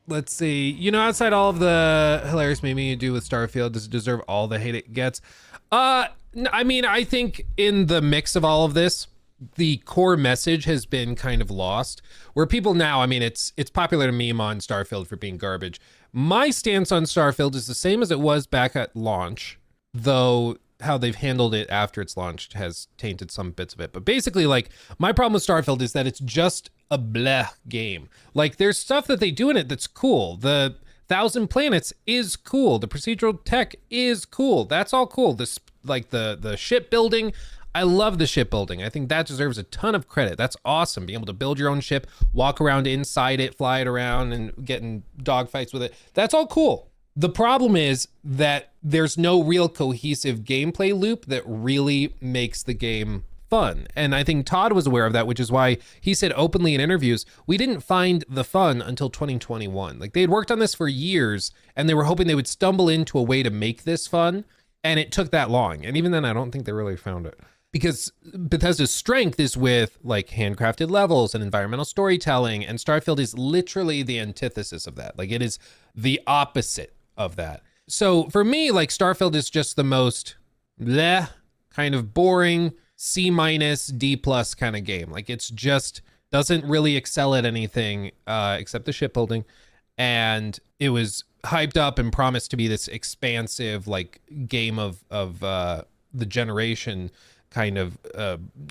Let's see. Outside all of the hilarious meme you do with Starfield, does it deserve all the hate it gets? I mean, I think in the mix of all of this, the core message has been kind of lost. Where people now, I mean, it's popular to meme on Starfield for being garbage. My stance on Starfield is the same as it was back at launch, though how they've handled it after it's launched has tainted some bits of it. But basically, like, my problem with Starfield is that it's just a bleh game. Like, there's stuff that they do in it that's cool. The 1,000 Planets is cool. The procedural tech is cool. That's all cool. This, like, the shipbuilding, I love the shipbuilding. I think that deserves a ton of credit. That's awesome. Being able to build your own ship, walk around inside it, fly it around, and get in dogfights with it. That's all cool. The problem is that there's no real cohesive gameplay loop that really makes the game fun. And I think Todd was aware of that, which is why he said openly in interviews, we didn't find the fun until 2021. Like, they had worked on this for years and they were hoping they would stumble into a way to make this fun. And it took that long. And even then, I don't think they really found it. Because Bethesda's strength is with like handcrafted levels and environmental storytelling, and Starfield is literally the antithesis of that. Like, it is the opposite of that. So for me, like, Starfield is just the most bleh, kind of boring C minus D plus kind of game. Like, it's just doesn't really excel at anything except the shipbuilding. And it was hyped up and promised to be this expansive like game of the generation kind of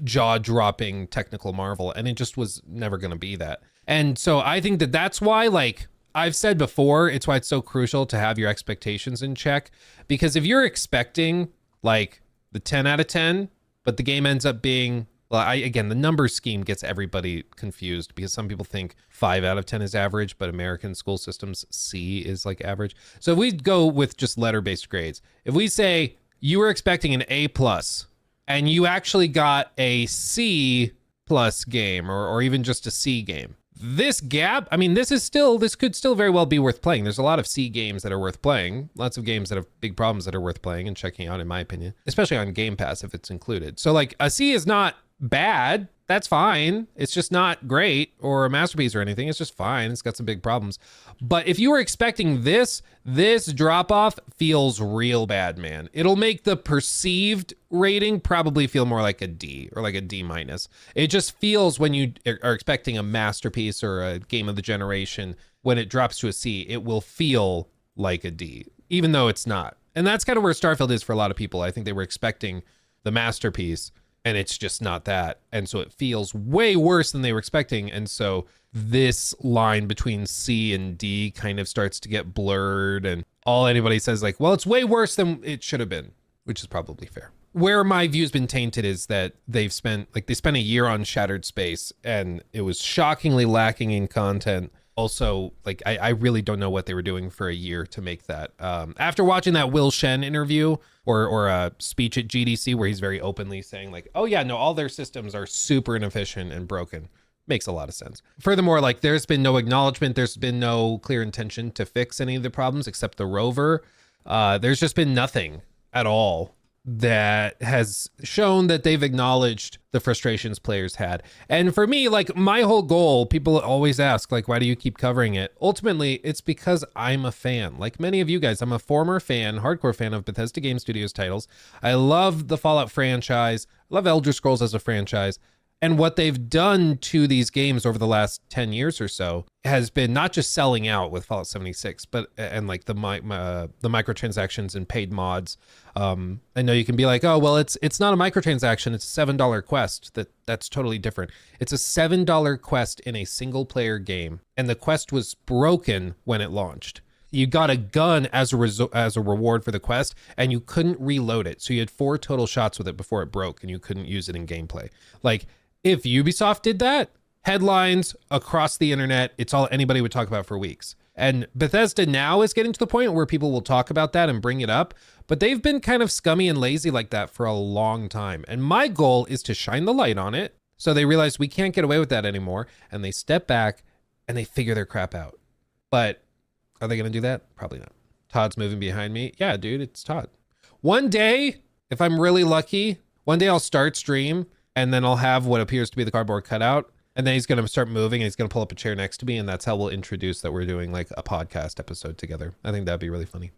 jaw-dropping technical marvel, and it just was never going to be that. And so I think that that's why, like I've said before, it's why it's so crucial to have your expectations in check, because if you're expecting like the 10 out of 10, but the game ends up being, well, again, the number scheme gets everybody confused because some people think 5 out of 10 is average, but American school systems C is like average. So if we go with just letter-based grades, if we say you were expecting an A plus and you actually got a C plus game, or even just a C game, this gap, I mean, this could still very well be worth playing. There's a lot of C games that are worth playing, lots of games that have big problems that are worth playing and checking out, in my opinion, especially on Game Pass if it's included. So like a C is not bad, that's fine. It's just not great or a masterpiece or anything. It's just fine. It's got some big problems. But if you were expecting this drop off feels real bad, man. It'll make the perceived rating probably feel more like a D or like a D minus. It just feels, when you are expecting a masterpiece or a game of the generation, when it drops to a C, it will feel like a D, even though it's not. And that's kind of where Starfield is for a lot of people. I think they were expecting the masterpiece, and it's just not that. And so it feels way worse than they were expecting. And so this line between C and D kind of starts to get blurred. And all anybody says, like, well, it's way worse than it should have been, which is probably fair. Where my view's been tainted is that they spent a year on Shattered Space, and it was shockingly lacking in content. Also, like, I really don't know what they were doing for a year to make that. After watching that Will Shen interview or a speech at GDC where he's very openly saying like, oh yeah, no, all their systems are super inefficient and broken. Makes a lot of sense. Furthermore, like, there's been no acknowledgement. There's been no clear intention to fix any of the problems except the rover. There's just been nothing at all that has shown that they've acknowledged the frustrations players had. And for me, like, my whole goal, people always ask, like, why do you keep covering it? Ultimately, it's because I'm a fan. Like many of you guys, I'm a former fan, hardcore fan of Bethesda Game Studios titles. I love the Fallout franchise. I love Elder Scrolls as a franchise. And what they've done to these games over the last 10 years or so has been not just selling out with Fallout 76, but and like the microtransactions and paid mods. I know you can be like, oh, well, it's not a microtransaction. It's a $7 quest. That's totally different. It's a $7 quest in a single player game. And the quest was broken when it launched. You got a gun as a reward for the quest, and you couldn't reload it. So you had 4 total shots with it before it broke, and you couldn't use it in gameplay. Like, if Ubisoft did that, headlines across the internet, it's all anybody would talk about for weeks. And Bethesda now is getting to the point where people will talk about that and bring it up, but they've been kind of scummy and lazy like that for a long time. And my goal is to shine the light on it so they realize we can't get away with that anymore, and they step back and they figure their crap out. But are they going to do that? Probably not. Todd's moving behind me. Yeah, dude, it's Todd. One day, if I'm really lucky, one day I'll start stream, and then I'll have what appears to be the cardboard cutout, And then he's going to start moving and he's going to pull up a chair next to me. And that's how we'll introduce that we're doing like a podcast episode together. I think that'd be really funny.